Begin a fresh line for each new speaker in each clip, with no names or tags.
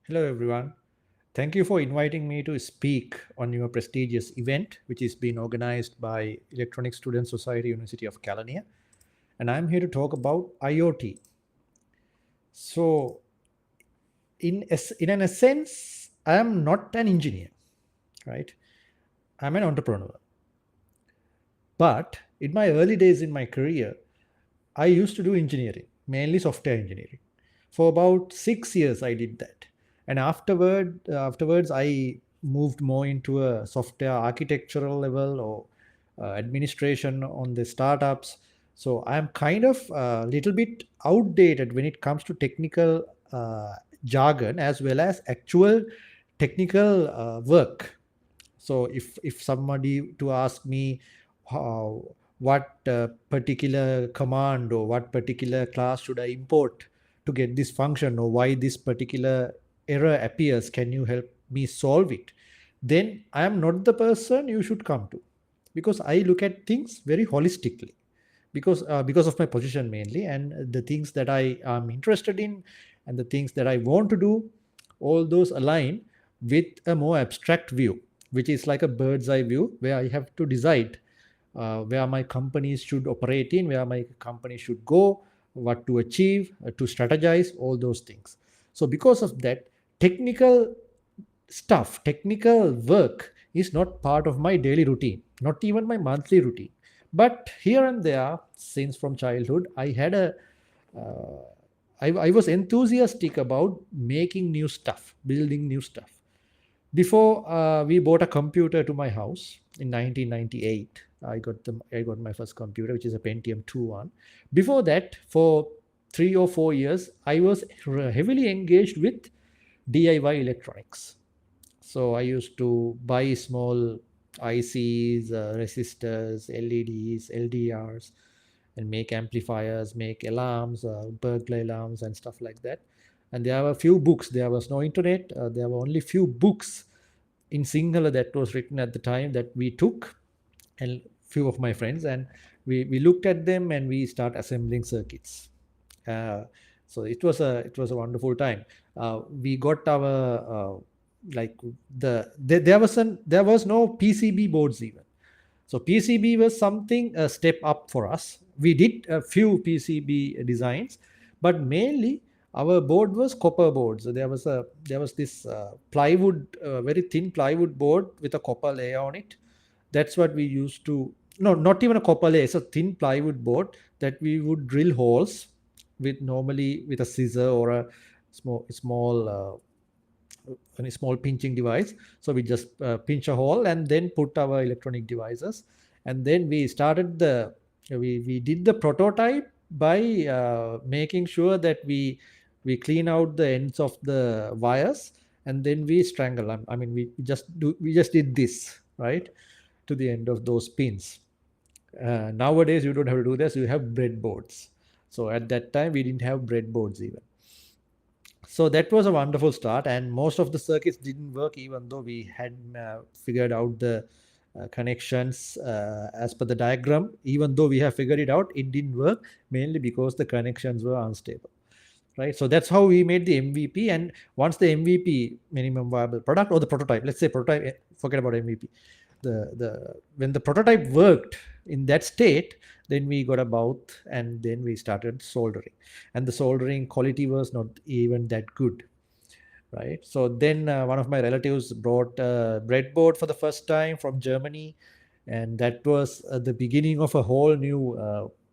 Hello, everyone. Thank you for inviting me to speak on your prestigious event, which is being organized by Electronic Student Society, University of California. And I'm here to talk about IoT. So, in an essence, I am not an engineer, right? I'm an entrepreneur. But in my early days in my career, I used to do engineering, mainly software engineering. For about 6 years, I did that, and afterwards, I moved more into a software architectural level or administration on the startups. So I'm kind of a little bit outdated when it comes to technical jargon as well as actual technical work. So if somebody to ask me how, what particular command or what particular class should I import to get this function, or why this particular error appears, can you help me solve it, then I am not the person you should come to, because I look at things very holistically, because of my position mainly, and the things that I am interested in and the things that I want to do, all those align with a more abstract view, which is like a bird's eye view where I have to decide where my companies should operate in, where my company should go, what to achieve, to strategize, all those things. So because of that, technical technical work is not part of my daily routine, not even my monthly routine. But here and there, since from childhood, uh, I was enthusiastic about making new stuff, building new stuff. Before we bought a computer to my house in 1998, I got my first computer, which is a Pentium 2 one. Before that, for 3 or 4 years, I was heavily engaged with DIY electronics. So I used to buy small ICs, resistors, LEDs, LDRs, and make amplifiers, make alarms, burglar alarms, and stuff like that. And there were a few books. There was no internet. There were only few books in Sinhala that was written at the time that we took, and few of my friends, and we looked at them and we start assembling circuits. Uh, so it was a wonderful time. We got our like there was no PCB boards even. So PCB was something a step up for us. We did a few PCB designs, but mainly our board was copper board. So there was this plywood, very thin plywood board with a copper layer on it. That's what we used to. No, not even a copper layer. It's a thin plywood board that we would drill holes with, normally with a scissor or a small pinching device. So we just pinch a hole and then put our electronic devices, and then we did the prototype by making sure that we clean out the ends of the wires, and then we strangle them. I mean, we just did this, right, to the end of those pins. Nowadays you don't have to do this, you have breadboards. So at that time we didn't have breadboards even. So that was a wonderful start, and most of the circuits didn't work, even though we had figured out the connections as per the diagram. Even though we have figured it out, it didn't work, mainly because the connections were unstable, right? So that's how we made the MVP. And once the MVP, minimum viable product, or the prototype, let's say prototype, forget about MVP, the when the prototype worked in that state, then we got a mouth, and then we started soldering, and the soldering quality was not even that good, right? So then one of my relatives brought a breadboard for the first time from Germany, and that was the beginning of a whole new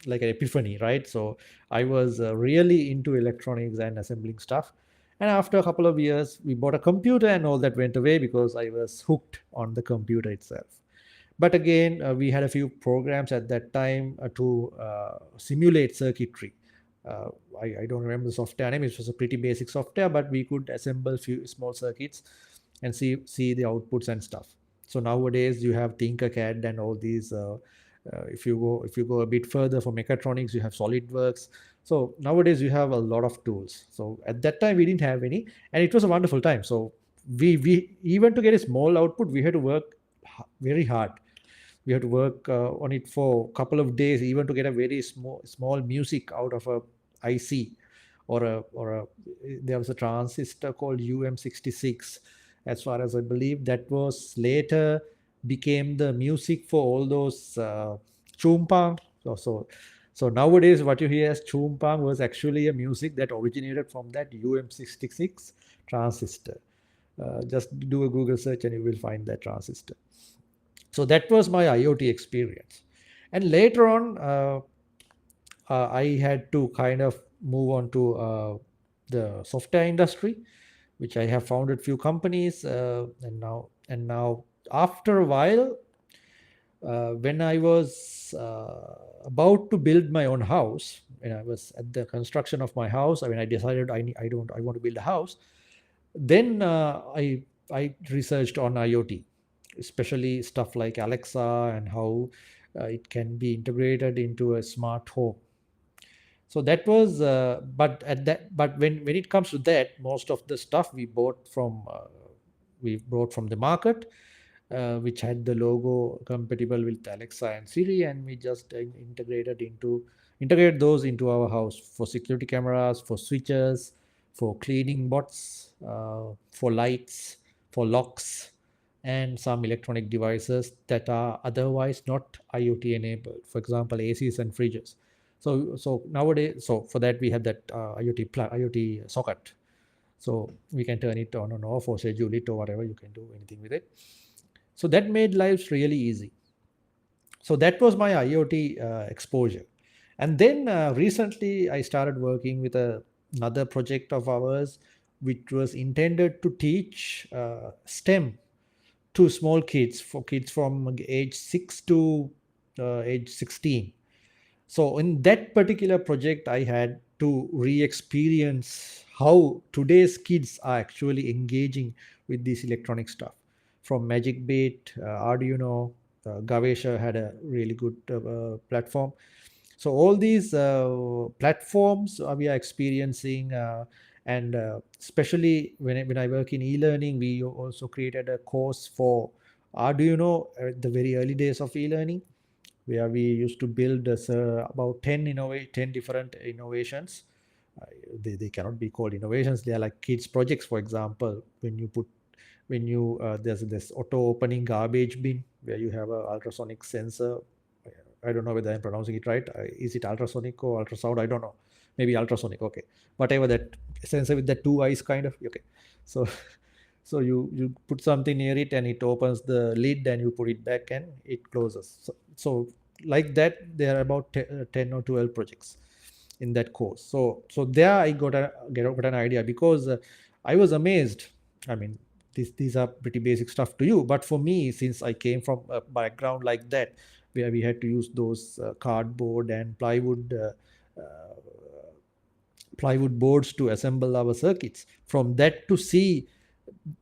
like an epiphany, right? So I was really into electronics and assembling stuff. And after a couple of years, we bought a computer, and all that went away because I was hooked on the computer itself. But again, we had a few programs at that time to simulate circuitry. uh, I don't remember the software name. It was a pretty basic software, but we could assemble few small circuits and see the outputs and stuff. So nowadays you have Tinkercad and all these. If you go a bit further for mechatronics, you have SolidWorks. So nowadays you have a lot of tools. So at that time we didn't have any, and it was a wonderful time. So we even to get a small output, we had to work very hard. We had to work on it for a couple of days, even to get a very small music out of a IC or there was a transistor called UM66. As far as I believe, that was later became the music for all those chumpang. So nowadays, what you hear as chumpang was actually a music that originated from that UM66 transistor. Just do a Google search and you will find that transistor. So that was my IoT experience. And later on, I had to kind of move on to the software industry, which I have founded few companies, and now after a while, when I was about to build my own house, when I was at the construction of my house, I mean, I decided I want to build a house. Then I researched on IoT, especially stuff like Alexa and how it can be integrated into a smart home. So that was, but when it comes to that, most of the stuff we bought from the market, which had the logo compatible with Alexa and Siri, and we just integrate those into our house for security cameras, for switches, for cleaning bots, for lights, for locks, and some electronic devices that are otherwise not IoT enabled. For example, ACs and fridges. So nowadays, so for that we have that IoT socket. So we can turn it on and off or schedule it or whatever. You can do anything with it. So that made lives really easy. So that was my IoT exposure. And then recently I started working with another project of ours, which was intended to teach STEM to small kids, for kids from age 6 to age 16. So in that particular project, I had to re-experience how today's kids are actually engaging with this electronic stuff. From Magic Bit, Arduino, Gavesha had a really good platform. So all these platforms we are experiencing, and especially when I work in e-learning, we also created a course for Arduino at the very early days of e-learning, where we used to build about 10 different innovations. They cannot be called innovations. They are like kids projects. For example, there's this auto opening garbage bin where you have a ultrasonic sensor. I don't know whether I'm pronouncing it right. Is it ultrasonic or ultrasound? I don't know. Maybe ultrasonic. Okay, whatever, that sensor with the two eyes kind of. Okay, so so you put something near it and it opens the lid, and you put it back and it closes. So like that, there are about 10 or 12 projects in that course. So there I got an idea, because I was amazed. I mean, these are pretty basic stuff to you, but for me, since I came from a background like that, where we had to use those cardboard and plywood boards to assemble our circuits, from that to seeing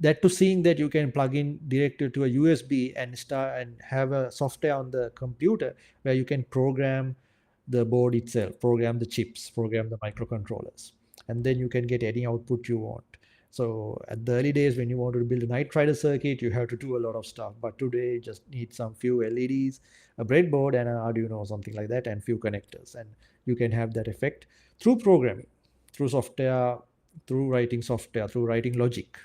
that you can plug in directly to a USB and start and have a software on the computer where you can program the board itself, program the chips, program the microcontrollers, and then you can get any output you want. So at the early days, when you want to build a Night Rider circuit, you have to do a lot of stuff. But today, you just need some few LEDs, a breadboard, and an Arduino or something like that, and few connectors, and you can have that effect through programming, through software, through writing logic.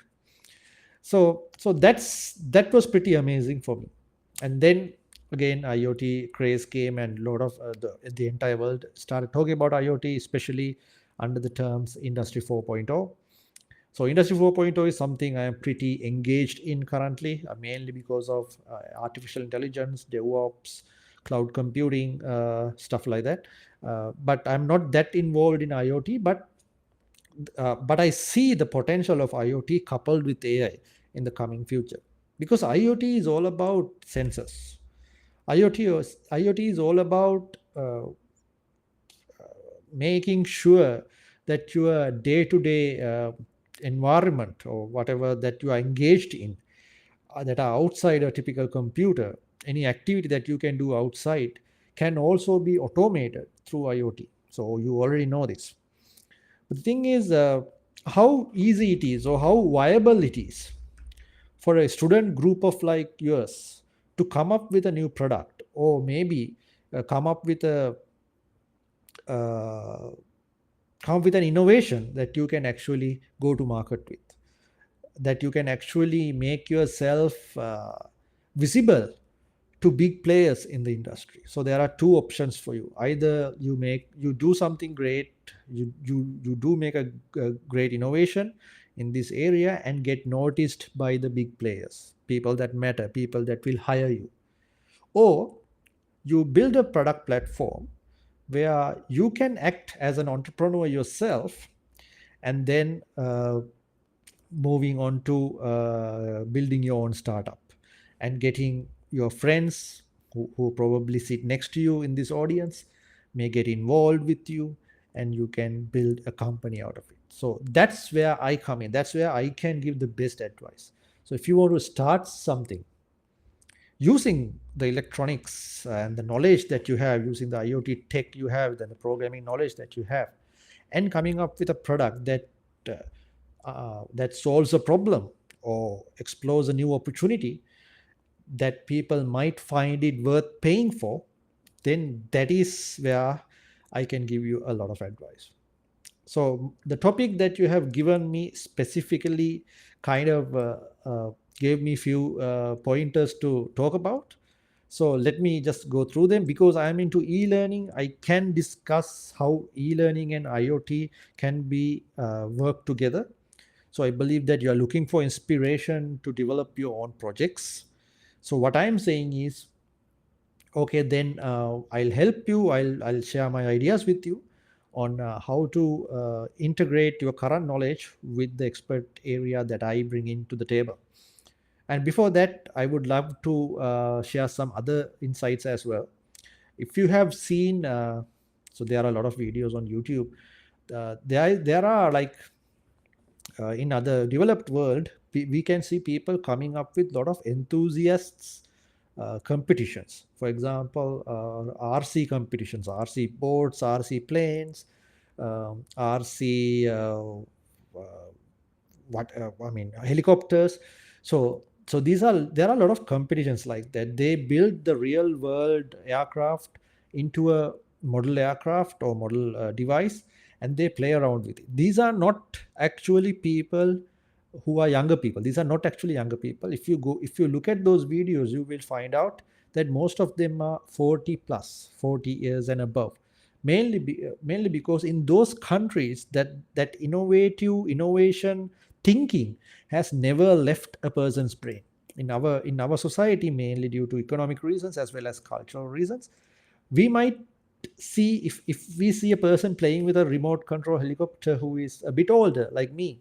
So that was pretty amazing for me. And then again, IoT craze came, and a lot of the entire world started talking about IoT, especially under the terms Industry 4.0. So Industry 4.0 is something I am pretty engaged in currently, mainly because of artificial intelligence, DevOps, cloud computing, stuff like that. But I'm not that involved in IoT, but I see the potential of IoT coupled with AI in the coming future, because IoT is all about sensors. IoT is all about making sure that your day-to-day environment, or whatever that you are engaged in, that are outside a typical computer, any activity that you can do outside can also be automated through IoT. So you already know this. But the thing is, how easy it is, or how viable it is for a student group of like yours to come up with a new product, or maybe come up with uh, come with an innovation that you can actually go to market with, that you can actually make yourself visible to big players in the industry. So there are two options for you: either you do something great, you do make a great innovation in this area and get noticed by the big players, people that matter, people that will hire you, or you build a product platform where you can act as an entrepreneur yourself, and then moving on to building your own startup and getting your friends who probably sit next to you in this audience may get involved with you, and you can build a company out of it. So that's where I come in. That's where I can give the best advice. So if you want to start something using the electronics and the knowledge that you have, using the IoT tech you have, then the programming knowledge that you have, and coming up with a product that solves a problem or explores a new opportunity that people might find it worth paying for, then that is where I can give you a lot of advice. So the topic that you have given me specifically kind of gave me few pointers to talk about. So let me just go through them. Because I am into e-learning, I can discuss how e-learning and IoT can be work together. So I believe that you are looking for inspiration to develop your own projects. So what I'm saying is, okay, then I'll help you. I'll share my ideas with you on how to integrate your current knowledge with the expert area that I bring into the table. And before that, I would love to share some other insights as well. If you have seen, so there are a lot of videos on YouTube. There are like in other developed world, we can see people coming up with a lot of enthusiasts competitions. For example, RC competitions, RC boats, RC planes, RC helicopters. So there are a lot of competitions like that. They build the real world aircraft into a model aircraft or model device, and they play around with it. These are not actually people who are younger people. These are not actually younger people. If you look at those videos, you will find out that most of them are 40 plus, 40 years and above. Mainly because in those countries that innovation thinking has never left a person's brain. In our society, mainly due to economic reasons as well as cultural reasons, we might see, if we see a person playing with a remote control helicopter who is a bit older like me,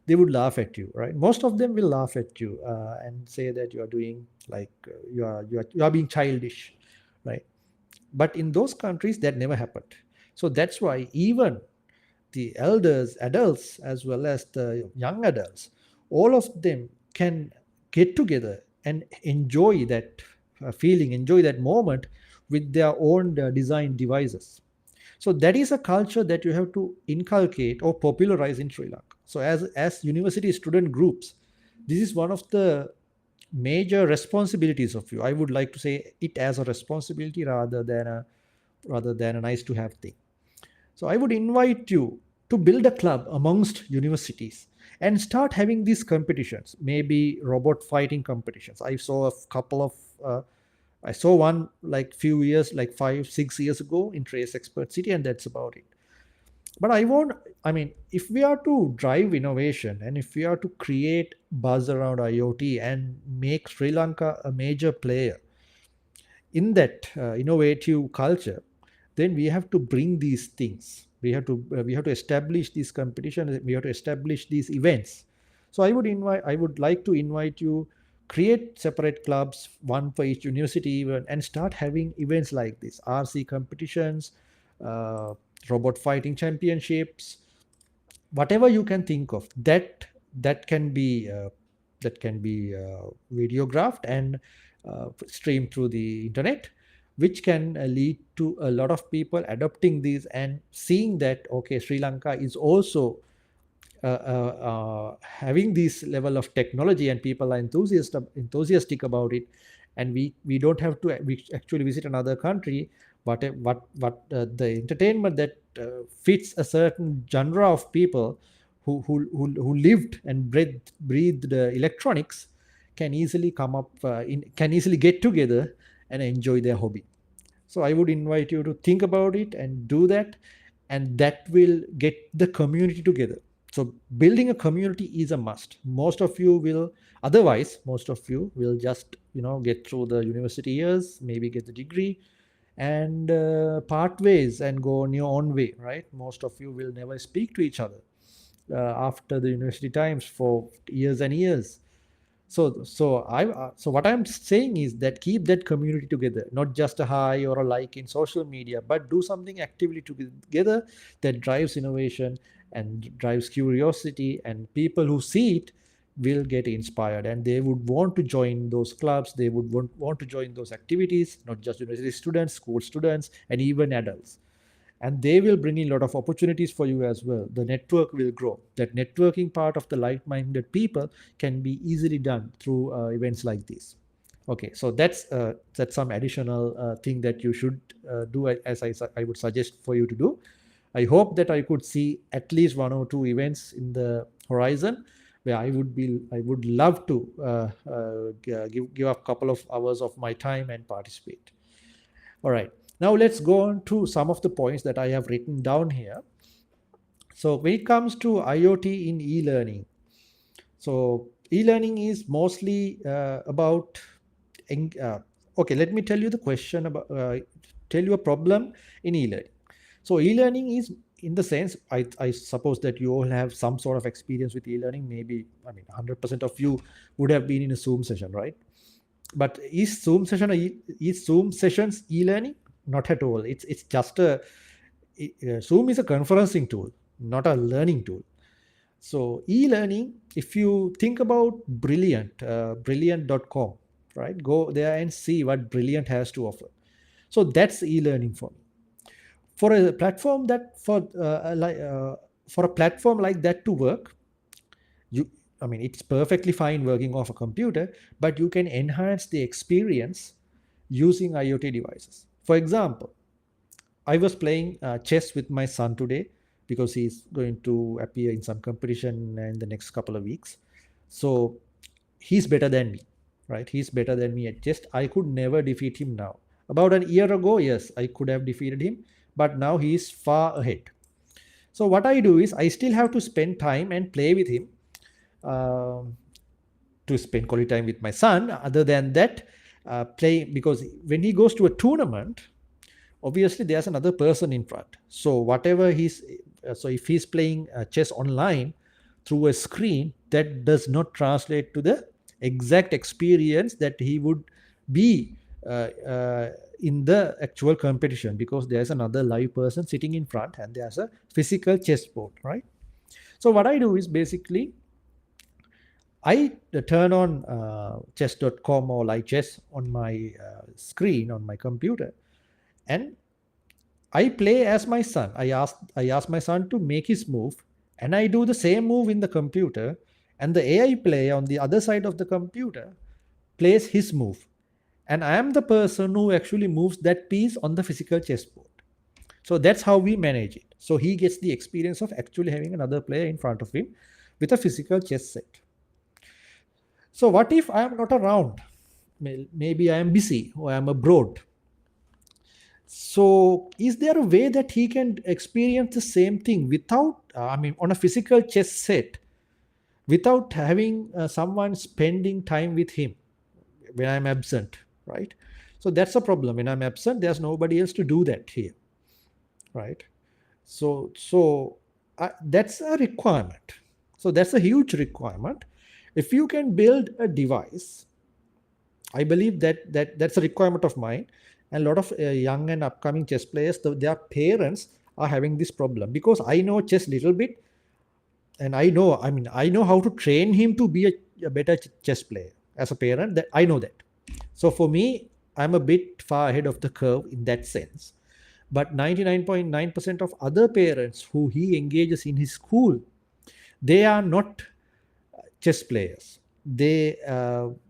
they would laugh at you, right? Most of them will laugh at you and say that you are doing like you are being childish, right? But in those countries that never happened. So that's why even the elders, adults, as well as the young adults, all of them can get together and enjoy that feeling, enjoy that moment with their own design devices. So that is a culture that you have to inculcate or popularize in Sri Lanka. So as university student groups, this is one of the major responsibilities of you. I would like to say it as a responsibility rather than a nice to have thing. So I would invite you to build a club amongst universities and start having these competitions, maybe robot fighting competitions. I saw one like few years, like 5 6 years ago in Trace Expert City, and that's about it. But if we are to drive innovation and if we are to create buzz around IoT and make Sri Lanka a major player in that innovative culture, then we have to bring these things. We have to establish these competitions. We have to establish these events. So I would like to invite you, create separate clubs, one for each university even, and start having events like this: RC competitions, uh, robot fighting championships, whatever you can think of that can be videographed and streamed through the internet, which can lead to a lot of people adopting these and seeing that, okay, Sri Lanka is also having this level of technology and people are enthusiastic about it, and we don't have to we actually visit another country, the entertainment that fits a certain genre of people who lived and breathed electronics can easily can easily get together and enjoy their hobby. So I would invite you to think about it and do that, and that will get the community together. So building a community is a must. Most of you will just get through the university years, maybe get the degree, and part ways and go on your own way, right? Most of you will never speak to each other after the university times for years and years. So what I'm saying is that keep that community together, not just a hi or a like in social media, but do something actively together that drives innovation and drives curiosity, and people who see it will get inspired and they would want to join those clubs, they would want to join those activities, not just university students, school students, and even adults. And they will bring in a lot of opportunities for you as well. The network will grow. That networking part of the like-minded people can be easily done through events like this. Okay, so that's some additional thing that you should do, as I would suggest for you to do. I hope that I could see at least one or two events in the horizon where I would love to give up a couple of hours of my time and participate. All right. Now let's go on to some of the points that I have written down here. So when it comes to IoT in e-learning, so e-learning is mostly about. Okay, let me tell you the question about. Tell you a problem in e-learning. So e-learning is, in the sense, I suppose that you all have some sort of experience with e-learning. Maybe 100% of you would have been in a Zoom session, right? But is Zoom sessions e-learning? Not at all. It's just Zoom is a conferencing tool, not a learning tool. So e-learning, if you think about brilliant.com, right? Go there and see what Brilliant has to offer. So that's e-learning for me. For a platform for a platform like that to work, it's perfectly fine working off a computer, but you can enhance the experience using IoT devices. For example, I was playing chess with my son today because he's going to appear in some competition in the next couple of weeks. So he's better than me, right? He's better than me at chess. I could never defeat him now. About a year ago, yes, I could have defeated him, but now he's far ahead. So what I do is I still have to spend time and play with him, to spend quality time with my son. Other than that, play, because when he goes to a tournament, obviously there's another person in front. So if he's playing chess online through a screen, that does not translate to the exact experience that he would be in the actual competition, because there's another live person sitting in front and there's a physical chessboard, right? So what I do is basically I turn on chess.com or live chess on my screen on my computer, and I play as my son. I ask my son to make his move, and I do the same move in the computer, and the AI player on the other side of the computer plays his move. And I am the person who actually moves that piece on the physical chessboard. So that's how we manage it. So he gets the experience of actually having another player in front of him with a physical chess set. So what if I am not around? Maybe I am busy or I am abroad. So is there a way that he can experience the same thing without, on a physical chess set, without having someone spending time with him when I'm absent, right? So that's a problem. When I'm absent, there's nobody else to do that here, right? So that's a requirement. So that's a huge requirement. If you can build a device, I believe that's a requirement of mine. And a lot of young and upcoming chess players, their parents are having this problem, because I know chess little bit, and I know how to train him to be a better chess player. As a parent, that I know that. So for me, I'm a bit far ahead of the curve in that sense. But 99.9% of other parents who he engages in his school, they are not chess players. They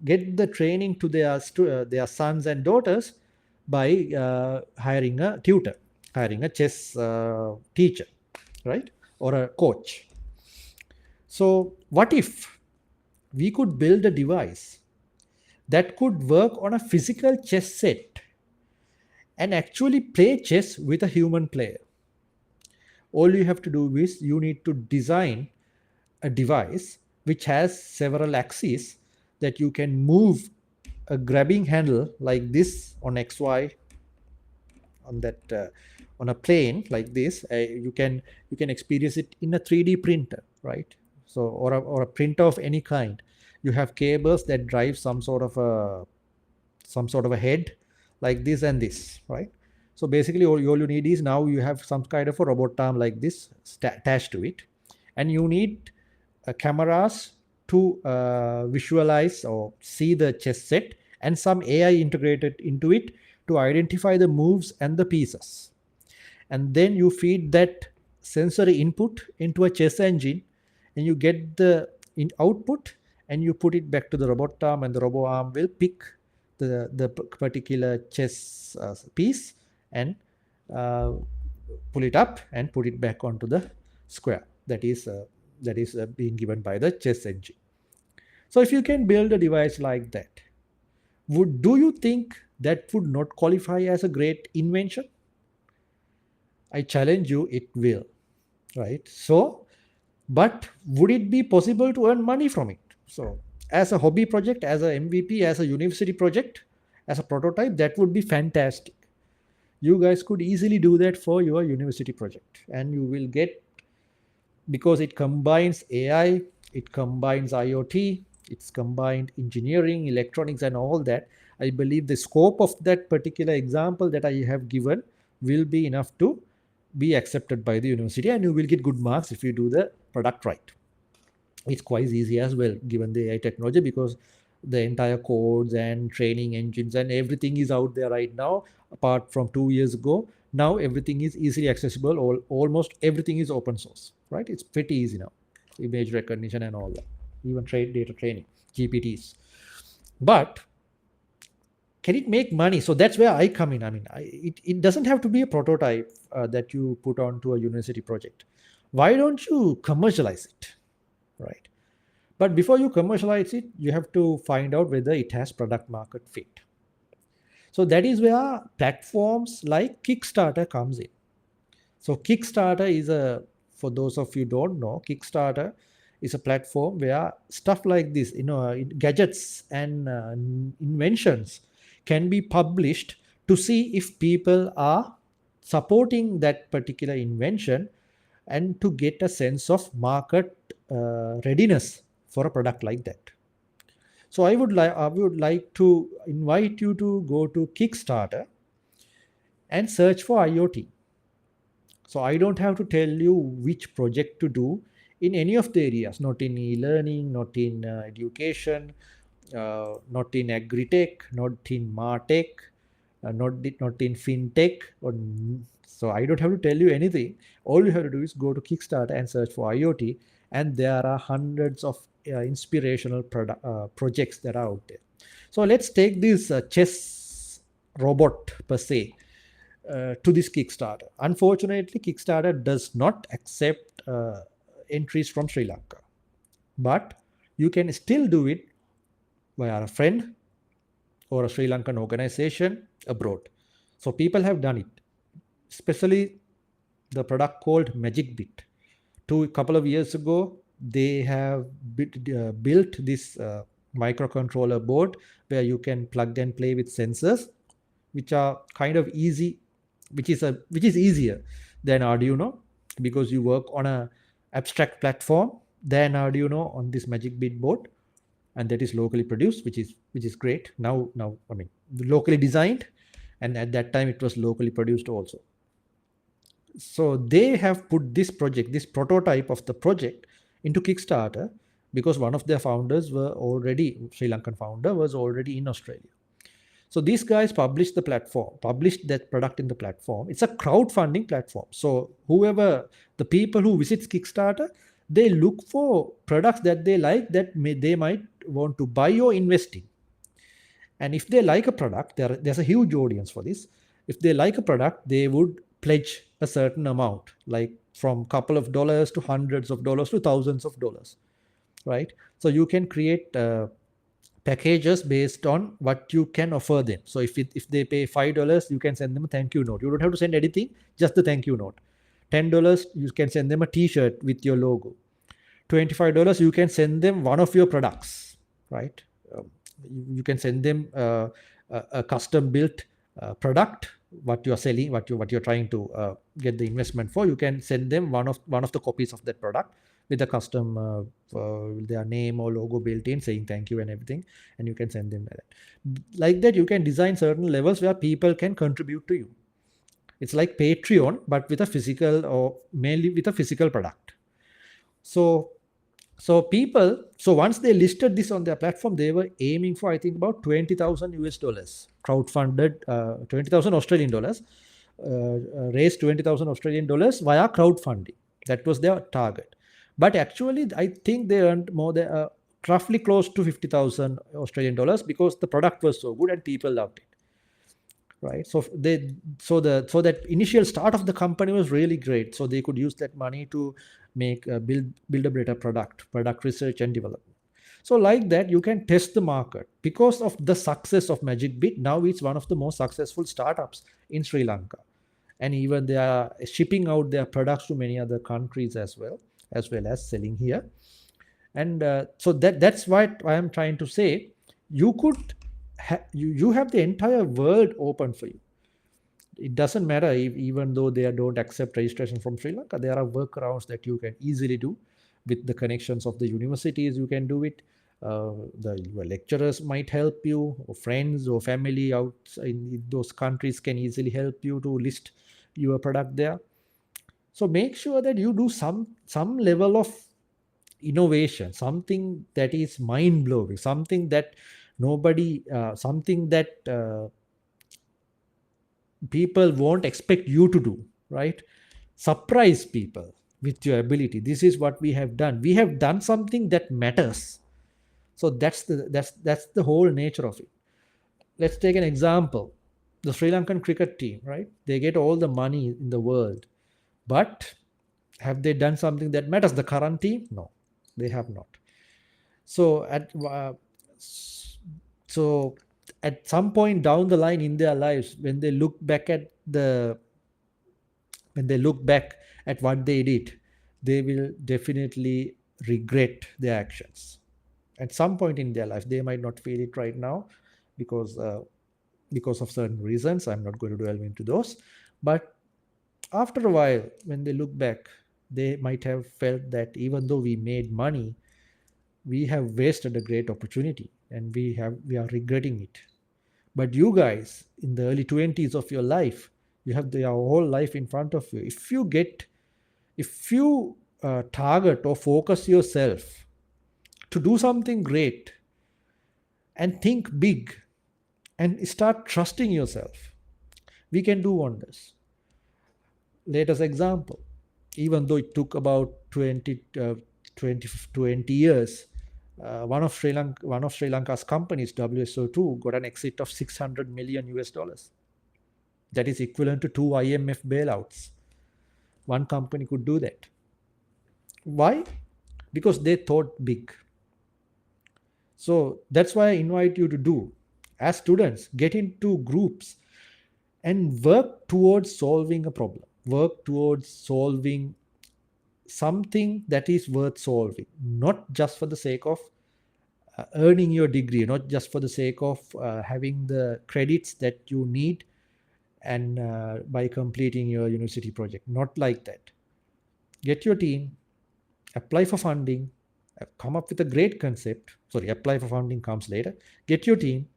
get the training to their sons and daughters by hiring a tutor, hiring a chess teacher, right? Or a coach. So, what if we could build a device that could work on a physical chess set and actually play chess with a human player? All you have to do is you need to design a device which has several axes that you can move a grabbing handle like this on XY on that on a plane like this. You can experience it in a 3D printer, right? So or a printer of any kind. You have cables that drive some sort of a head like this and this, right? So basically all you need is now you have some kind of a robot arm like this attached to it, and you need cameras to visualize or see the chess set, and some AI integrated into it to identify the moves and the pieces. And then you feed that sensory input into a chess engine, and you get the output, and you put it back to the robot arm, and the robot arm will pick the particular chess piece and uh, pull it up and put it back onto the square that is being given by the chess engine. So if you can build a device like that, do you think that would not qualify as a great invention? I challenge you, it will, right? So, but would it be possible to earn money from it? So, as a hobby project, as a MVP, as a university project, as a prototype, that would be fantastic. You guys could easily do that for your university project, and you will get, because it combines AI, it combines IoT, it's combined engineering, electronics, and all that. I believe the scope of that particular example that I have given will be enough to be accepted by the university, and you will get good marks if you do the product right. It's quite easy as well given the AI technology, because the entire codes and training engines and everything is out there right now. Apart from 2 years ago, now everything is easily accessible. Almost everything is open source, right? It's pretty easy now, image recognition and all that, even data training, GPTs. But can it make money? So that's where I come in. I mean, it doesn't have to be a prototype that you put onto a university project. Why don't you commercialize it, right? But before you commercialize it, you have to find out whether it has product market fit. So that is where platforms like Kickstarter comes in. So Kickstarter is for those of you who don't know, Kickstarter is a platform where stuff like this, gadgets and inventions can be published to see if people are supporting that particular invention, and to get a sense of market readiness for a product like that. So I would like to invite you to go to Kickstarter and search for IoT. So I don't have to tell you which project to do in any of the areas, not in e-learning, not in education, not in agri-tech, not in martech, not in fintech. So I don't have to tell you anything. All you have to do is go to Kickstarter and search for IoT, and there are hundreds of inspirational projects that are out there. So let's take this chess robot per se to this Kickstarter. Unfortunately, Kickstarter does not accept entries from Sri Lanka, but you can still do it via a friend or a Sri Lankan organization abroad. So people have done it, especially the product called Magic Bit. A couple of years ago, they have built this microcontroller board where you can plug and play with sensors, which are kind of easy, which is easier than Arduino, because you work on a abstract platform than Arduino on this Magic Bit board, and that is locally produced, which is great. Now I mean, locally designed, and at that time it was locally produced also. So they have put this prototype of the project into Kickstarter, because one of their founders Sri Lankan founder was already in Australia. So these guys published that product in the platform. It's a crowdfunding platform. So the people who visits Kickstarter, they look for products that they like, that they might want to buy or invest in. And if they like a product, there's a huge audience for this. If they like a product, they would pledge a certain amount, like from couple of dollars to hundreds of dollars to thousands of dollars, right? So you can create packages based on what you can offer them. So if they pay $5, you can send them a thank you note. You don't have to send anything, just the thank you note. $10, you can send them a T-shirt with your logo. $25, you can send them one of your products, right? Um, you can send them a custom built product, what you are selling, what you're trying to get the investment for. You can send them one of the copies of that product with a custom their name or logo built in, saying thank you and everything, and you can send them like that. You can design certain levels where people can contribute to you. It's like Patreon, but with a physical, or mainly with a physical product. So once they listed this on their platform, they were aiming for, I think, about 20,000 US dollars, crowdfunded 20,000 Australian dollars, raised 20,000 Australian dollars via crowdfunding. That was their target. But actually, I think they earned more than roughly close to 50,000 Australian dollars, because the product was so good and people loved it. Right. So that initial start of the company was really great. So they could use that money to make build a better product research and development. So like that, you can test the market. Because of the success of MagicBit, now it's one of the most successful startups in Sri Lanka, and even they are shipping out their products to many other countries as well as selling here. And so that's what I am trying to say. You could you have the entire world open for you. It doesn't matter even though they don't accept registration from Sri Lanka, there are workarounds that you can easily do with the connections of the universities. You can do it. Your lecturers might help you, or friends or family out in those countries can easily help you to list your product there. So make sure that you do some level of innovation, something that is mind blowing, something that people won't expect you to do, right? Surprise people with your ability. This is what we have done. We have done something that matters. So that's the whole nature of it. Let's take an example. The Sri Lankan cricket team, right? They get all the money in the world, but have they done something that matters? The current team? No, they have not. So at some point down the line in their lives, when they look back at what they did, they will definitely regret their actions. At some point in their life, they might not feel it right now because of certain reasons. I'm not going to delve into those. But after a while, when they look back, they might have felt that even though we made money, we have wasted a great opportunity, and we are regretting it. But you guys, in the early 20s of your life, you have your whole life in front of you. If you target or focus yourself to do something great and think big and start trusting yourself, we can do wonders. Latest example, even though it took about 20 years, one of Sri Lanka's companies, WSO2, got an exit of 600 million US dollars. That is equivalent to 2 IMF bailouts. One company could do that. Why? Because they thought big. So that's why I invite you to do, as students, get into groups and work towards solving a problem. Work towards solving something that is worth solving, not just for the sake of earning your degree, not just for the sake of having the credits that you need and by completing your university project. Not like that. Get your team, apply for funding, come up with a great concept. Sorry, apply for funding comes later. Get your team,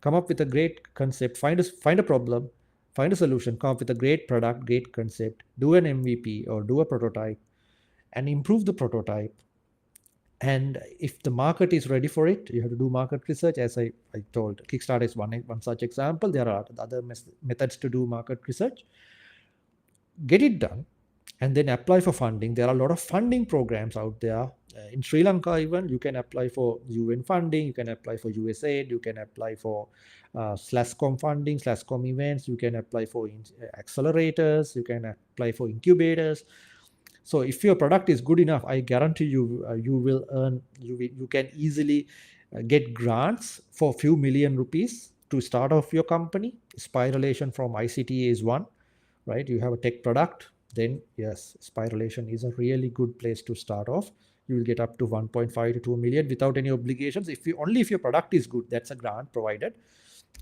come up with a great concept, find a problem, find a solution, come up with a great product, great concept, do an MVP or do a prototype, and improve the prototype. And if the market is ready for it, you have to do market research. As I told, Kickstarter is one such example. There are other methods to do market research. Get it done. and then apply for funding. There are a lot of funding programs out there. In Sri Lanka, even you can apply for UN funding, you can apply for USAID, you can apply for SLASCOM funding, SLASCOM events, you can apply for accelerators, you can apply for incubators. So if your product is good enough, I guarantee you, you will earn, you can easily get grants for a few million rupees to start off your company. Spiralation from ICTA is one, right? You have a tech product, then yes, spiralation is a really good place to start off. You will get up to 1.5 to 2 million without any obligations. If your product is good, that's a grant provided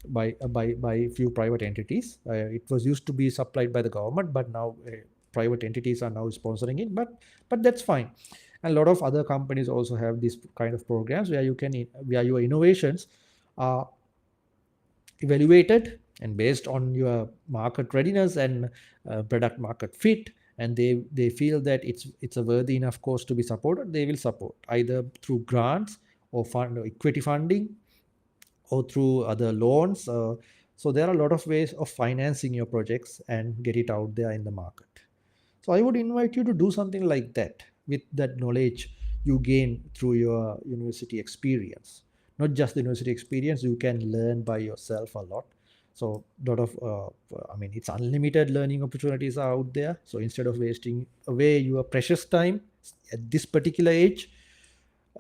by few private entities. It was used to be supplied by the government, but now private entities are now sponsoring it. But that's fine. And a lot of other companies also have these kind of programs where where your innovations are evaluated and based on your market readiness and product market fit, and they feel that it's a worthy enough cause to be supported, they will support either through grants or equity funding or through other loans. So there are a lot of ways of financing your projects and get it out there in the market. So I would invite you to do something like that with that knowledge you gain through your university experience. Not just the university experience, you can learn by yourself a lot. So a lot of, it's unlimited learning opportunities are out there. So instead of wasting away your precious time at this particular age,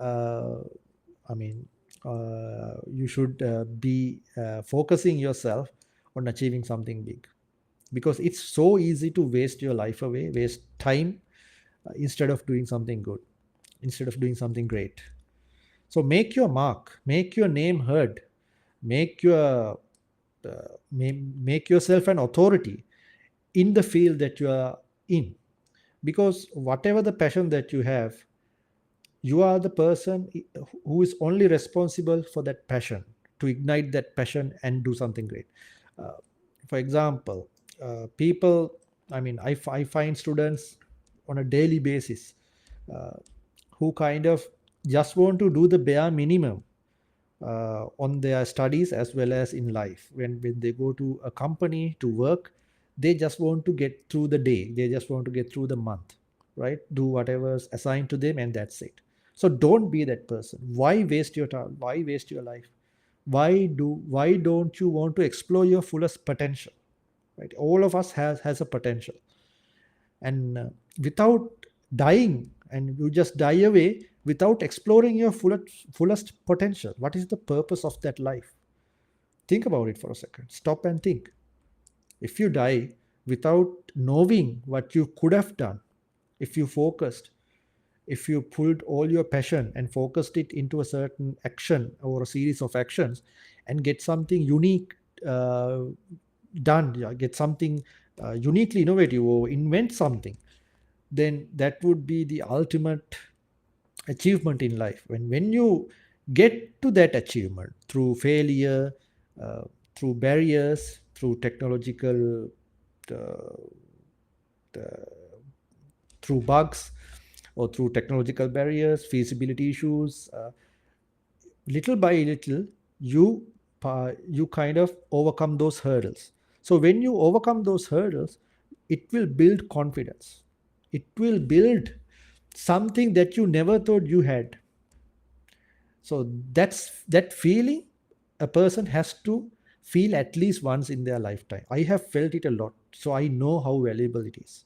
uh, I mean, you should be focusing yourself on achieving something big, because it's so easy to waste your life away, waste time, instead of doing something good, instead of doing something great. So make your mark, make your name heard, make your make yourself an authority in the field that you are in, because whatever the passion that you have, you are the person who is only responsible for that passion, to ignite that passion and do something great. uh, for example, people, I find students on a daily basis uh, who kind of just want to do the bare minimum on their studies as well as in life. When they go to a company to work, they just want to get through the day, they just want to get through the month, right? Do whatever's assigned to them and that's it. So don't be that person. Why waste your time? Why waste your life? Why don't you want to explore your fullest potential? Right, all of us has a potential, and without dying, and you just die away without exploring your fullest potential, what is the purpose of that life? Think about it for a second, stop and think. If you die without knowing what you could have done, if you focused, if you pulled all your passion and focused it into a certain action or a series of actions and get something unique uh, done, yeah, get something uniquely innovative or invent something, then that would be the ultimate achievement in life. When you get to that achievement through failure, uh, through barriers, through technological, uh, through bugs, or through technological barriers, feasibility issues, little by little, you you kind of overcome those hurdles. So when you overcome those hurdles, it will build confidence, it will build something that you never thought you had. So that feeling a person has to feel at least once in their lifetime. I have felt it a lot, so I know how valuable it is,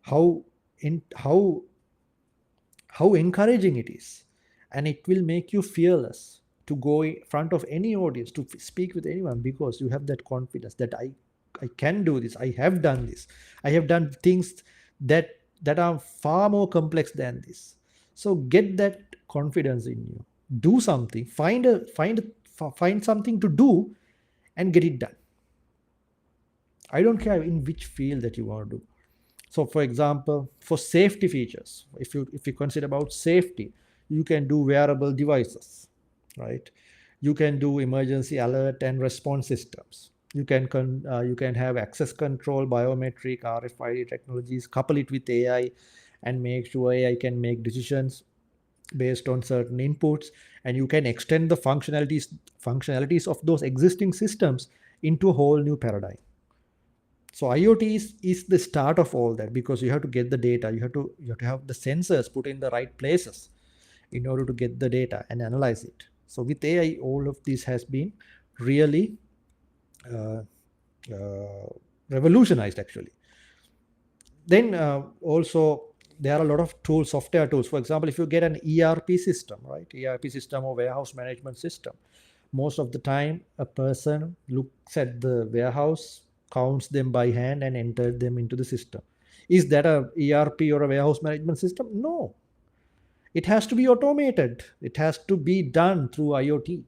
how in how encouraging it is, and it will make you fearless to go in front of any audience, to speak with anyone, because you have that confidence that I can do this, I have done this, I have done things that are far more complex than this. So get that confidence in you, do something, find something to do and get it done. I don't care in which field that you want to do. So for example, for safety features, if you consider about safety, you can do wearable devices, right? You can do emergency alert and response systems. You can have access control, biometric, RFID technologies, couple it with AI, and make sure AI can make decisions based on certain inputs, and you can extend the functionalities of those existing systems into a whole new paradigm. So IoT is the start of all that, because you have to get the data, you have to have the sensors put in the right places in order to get the data and analyze it. So with AI, all of this has been really uh, revolutionized actually. Then also there are a lot of tools, software tools. For example, if you get an ERP system, right, ERP system or warehouse management system, most of the time a person looks at the warehouse, counts them by hand and enters them into the system. Is that a ERP or a warehouse management system? No, it has to be automated, it has to be done through IoT.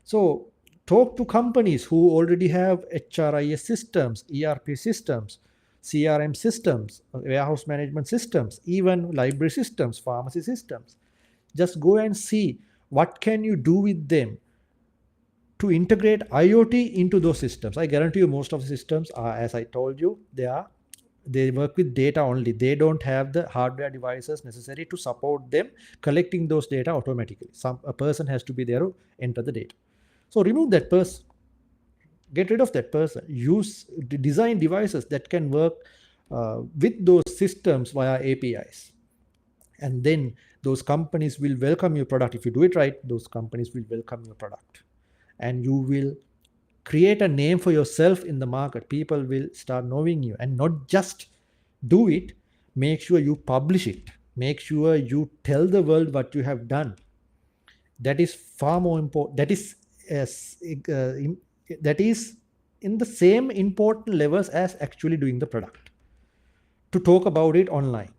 So talk to companies who already have HRIS systems, ERP systems, CRM systems, warehouse management systems, even library systems, pharmacy systems. Just go and see what can you do with them to integrate IoT into those systems. I guarantee you most of the systems are, as I told you, they work with data only. They don't have the hardware devices necessary to support them collecting those data automatically. A person has to be there to enter the data. So remove that person, get rid of that person, use design devices that can work with those systems via APIs. And then those companies will welcome your product. If you do it right, those companies will welcome your product. And you will create a name for yourself in the market. People will start knowing you, and not just do it, make sure you publish it, make sure you tell the world what you have done. That is far more important. That is in the same important levels as actually doing the product. To talk about it online,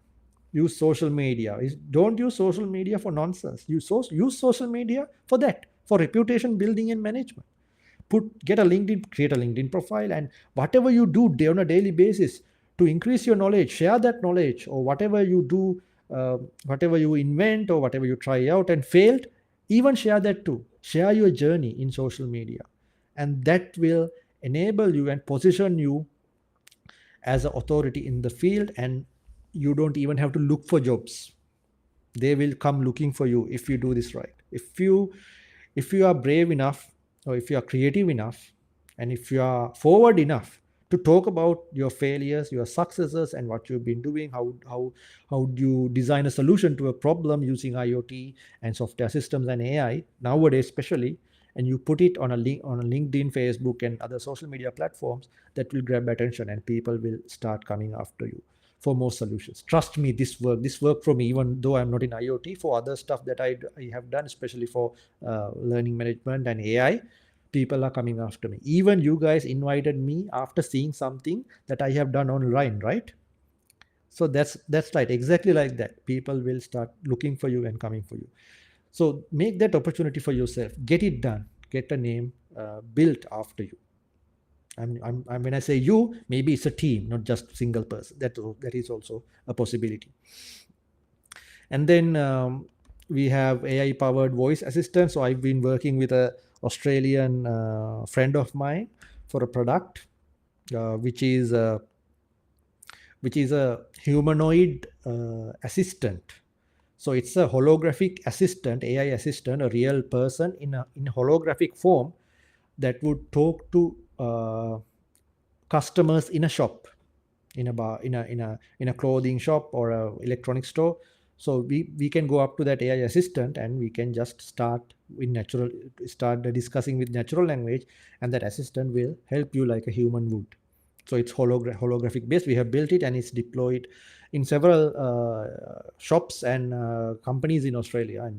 use social media. Don't use social media for nonsense. Use social media for that, for reputation building and management. Create a LinkedIn profile, and whatever you do on a daily basis to increase your knowledge, share that knowledge, or whatever you do, whatever you invent or whatever you try out and failed, even share that too. Share your journey in social media, and that will enable you and position you as an authority in the field, and you don't even have to look for jobs. They will come looking for you if you do this right. If you are brave enough, or if you are creative enough, and if you are forward enough to talk about your failures, your successes, and what you've been doing, how do you design a solution to a problem using IoT and software systems and AI nowadays especially, and you put it on a link on a LinkedIn, Facebook, and other social media platforms, that will grab attention and people will start coming after you for more solutions. Trust me, this worked for me, even though I'm not in IoT. For other stuff that I have done, especially for learning management and AI, people are coming after me. Even you guys invited me after seeing something that I have done online, right? So that's right, exactly like that. People will start looking for you and coming for you. So make that opportunity for yourself. Get it done. Get a name built after you. When I say you, maybe it's a team, not just single person. That is also a possibility. And then we have AI powered voice assistant. So I've been working with a Australian friend of mine for a product which is a humanoid assistant. So it's a holographic assistant, AI assistant, a real person in holographic form that would talk to customers in a shop, in a bar, in a clothing shop or a electronic store. So we can go up to that AI assistant and we can just start discussing with natural language, and that assistant will help you like a human would. So it's holographic based. We have built it and it's deployed in several shops and companies in Australia,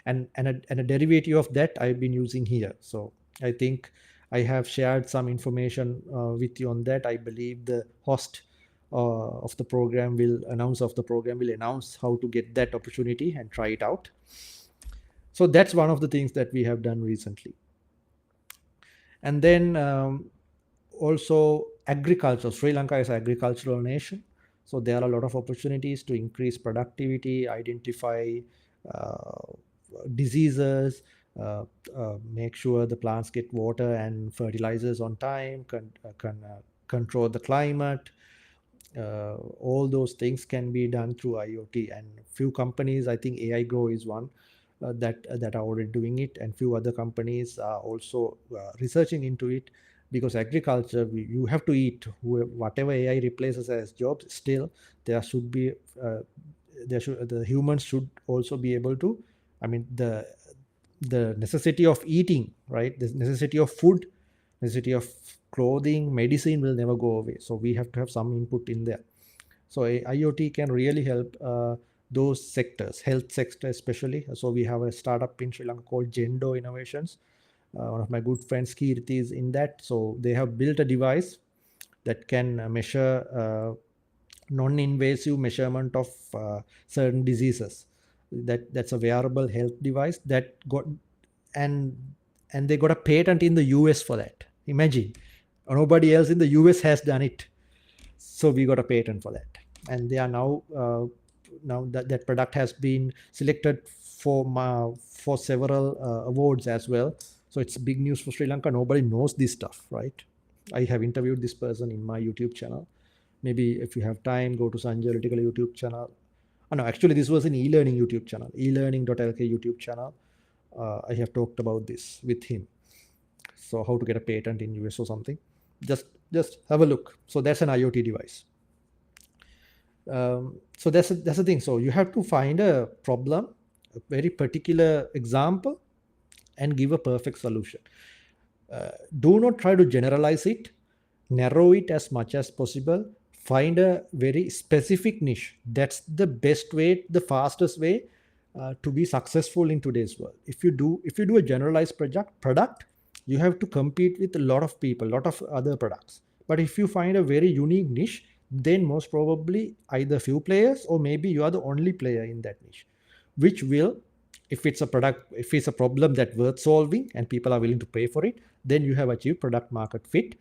and a derivative of that I've been using here. So I think I have shared some information with you on that. I believe the host of the program will announce how to get that opportunity and try it out. So that's one of the things that we have done recently. And then also agriculture. Sri Lanka is an agricultural nation, so there are a lot of opportunities to increase productivity, identify uh, diseases, make sure the plants get water and fertilizers on time, control the climate. All those things can be done through IoT, and few companies, I think AI Grow is one that are already doing it, and few other companies are also researching into it. because agriculture, you have to eat. Whatever AI replaces as jobs, still there should be the humans should also be able to, I mean, the necessity of eating, right, the necessity of food, necessity of clothing, medicine will never go away, so we have to have some input in there. So IoT can really help those sectors, health sector especially. So we have a startup in Sri Lanka called Gendo Innovations. One of my good friends, Kirti, is in that. So they have built a device that can measure non-invasive measurement of certain diseases. That's a wearable health device that got, and and they got a patent in the US for that. Imagine, nobody else in the US has done it, so we got a patent for that, and they are now that product has been selected for several awards as well. So it's big news for Sri Lanka. Nobody knows this stuff, right? I have interviewed this person in my YouTube channel. Maybe if you have time, go to Sanjaya YouTube channel. Oh, no, actually, this was an e-learning YouTube channel, elearning.lk YouTube channel. I have talked about this with him. So how to get a patent in US or something. Just have a look. So that's an IoT device. So that's the thing. So you have to find a problem, a very particular example, and give a perfect solution. Do not try to generalize it, narrow it as much as possible, find a very specific niche. That's the best way, the fastest way to be successful in today's world. If you do a generalized product, you have to compete with a lot of people, a lot of other products. But if you find a very unique niche, then most probably either few players or maybe you are the only player in that niche, which will, if it's a product, if it's a problem that worth solving and people are willing to pay for it, then you have achieved product market fit,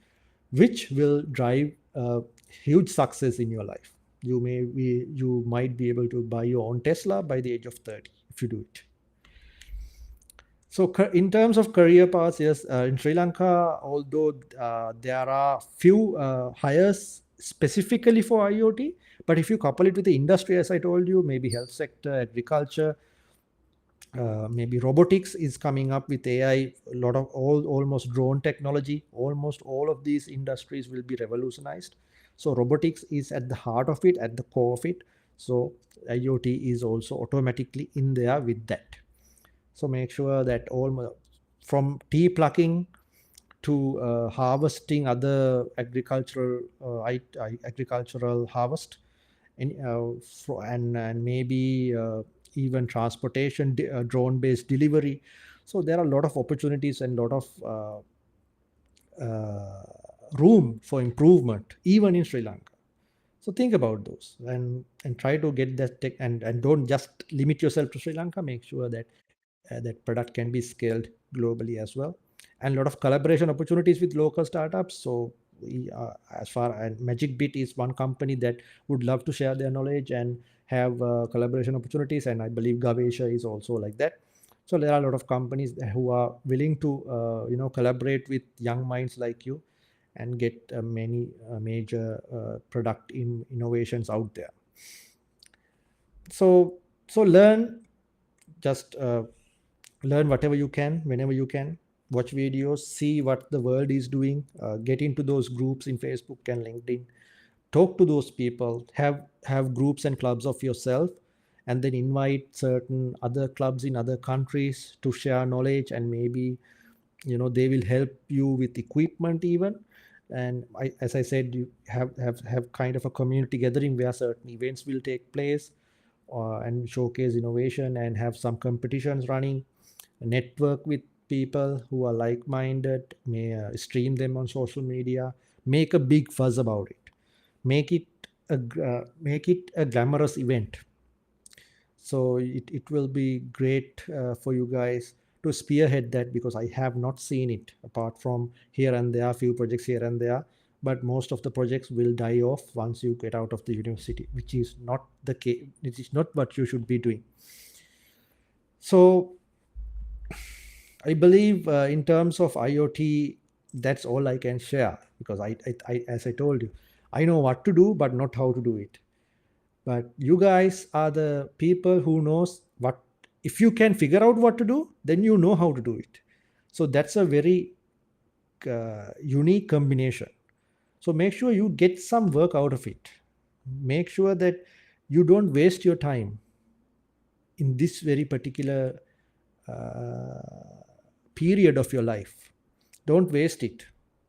which will drive huge success in your life. You might be able to buy your own Tesla by the age of 30 if you do it. So in terms of career paths, yes, in Sri Lanka, although there are few hires specifically for IoT, but if you couple it with the industry, as I told you, maybe health sector, agriculture, maybe robotics is coming up with AI, a lot of almost drone technology, almost all of these industries will be revolutionized. So robotics is at the heart of it, at the core of it. So IoT is also automatically in there with that. So make sure that all from tea plucking to harvesting other agricultural harvest, and maybe even transportation, drone based delivery. So there are a lot of opportunities and a lot of room for improvement even in Sri Lanka. So think about those and try to get that tech, and don't just limit yourself to Sri Lanka. Make sure that that product can be scaled globally as well, and a lot of collaboration opportunities with local startups. So as far as Magic Bit is one company that would love to share their knowledge and have collaboration opportunities, and I believe Gavesha is also like that. So there are a lot of companies who are willing to collaborate with young minds like you and get many major product innovations out there. So learn, just learn whatever you can, whenever you can. Watch videos, see what the world is doing, get into those groups in Facebook and LinkedIn, talk to those people, have groups and clubs of yourself, and then invite certain other clubs in other countries to share knowledge, and maybe they will help you with equipment even. And as I said, you have kind of a community gathering where certain events will take place, and showcase innovation and have some competitions running. Network with people who are like-minded, may stream them on social media, make a big fuss about it, make it a glamorous event. So it will be great for you guys to spearhead that, because I have not seen it apart from here and there, few projects here and there, but most of the projects will die off once you get out of the university, which is not the case. It is not what you should be doing. So I believe in terms of IoT, that's all I can share, because I, as I told you, I know what to do, but not how to do it. But you guys are the people who knows what. If you can figure out what to do, then you know how to do it. So that's a very unique combination. So make sure you get some work out of it. Make sure that you don't waste your time in this very particular period of your life. Don't waste it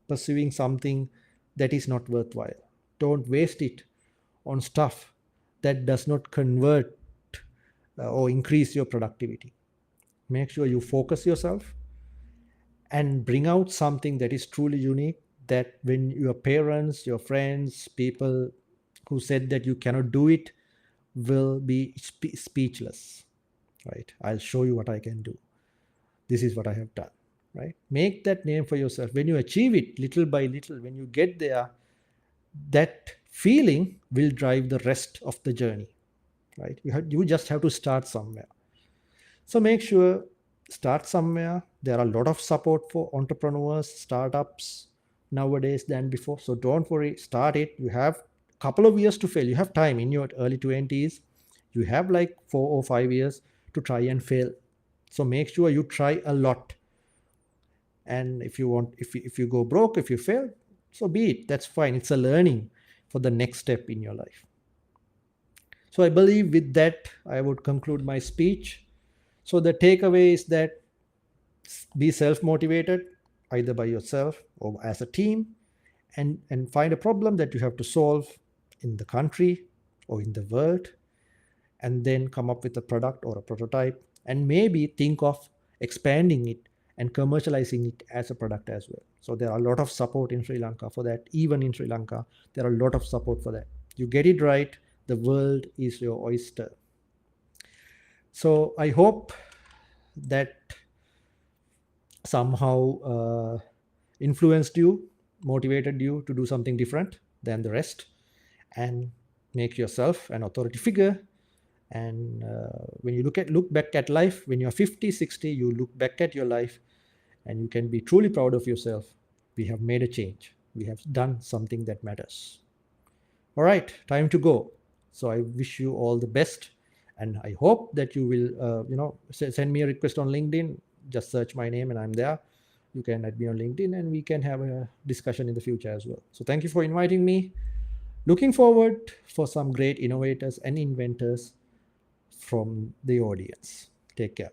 pursuing something that is not worthwhile. Don't waste it on stuff that does not convert or increase your productivity. Make sure you focus yourself and bring out something that is truly unique, that when your parents, your friends, people who said that you cannot do it will be speechless, right? I'll show you what I can do. This is what I have done, right? Make that name for yourself. When you achieve it little by little, when you get there, that feeling will drive the rest of the journey, right? You just have to start somewhere. So make sure, start somewhere. There are a lot of support for entrepreneurs, startups nowadays than before. So don't worry, start it. You have a couple of years to fail. You have time in your early 20s. You have like 4 or 5 years to try and fail. So make sure you try a lot. And if you go broke, if you fail, so be it. That's fine. It's a learning for the next step in your life. So I believe with that, I would conclude my speech. So the takeaway is that be self-motivated, either by yourself or as a team, and find a problem that you have to solve in the country or in the world, and then come up with a product or a prototype, and maybe think of expanding it and commercializing it as a product as well. So there are a lot of support in Sri Lanka for that. Even in Sri Lanka, there are a lot of support for that. You get it right, the world is your oyster. So I hope that somehow influenced you, motivated you to do something different than the rest, and make yourself an authority figure. And when you look back at life, when you're 50, 60, you look back at your life and you can be truly proud of yourself. We have made a change. We have done something that matters. All right, time to go. So I wish you all the best, and I hope that you will, send me a request on LinkedIn. Just search my name and I'm there. You can add me on LinkedIn and we can have a discussion in the future as well. So thank you for inviting me. Looking forward for some great innovators and inventors from the audience. Take care.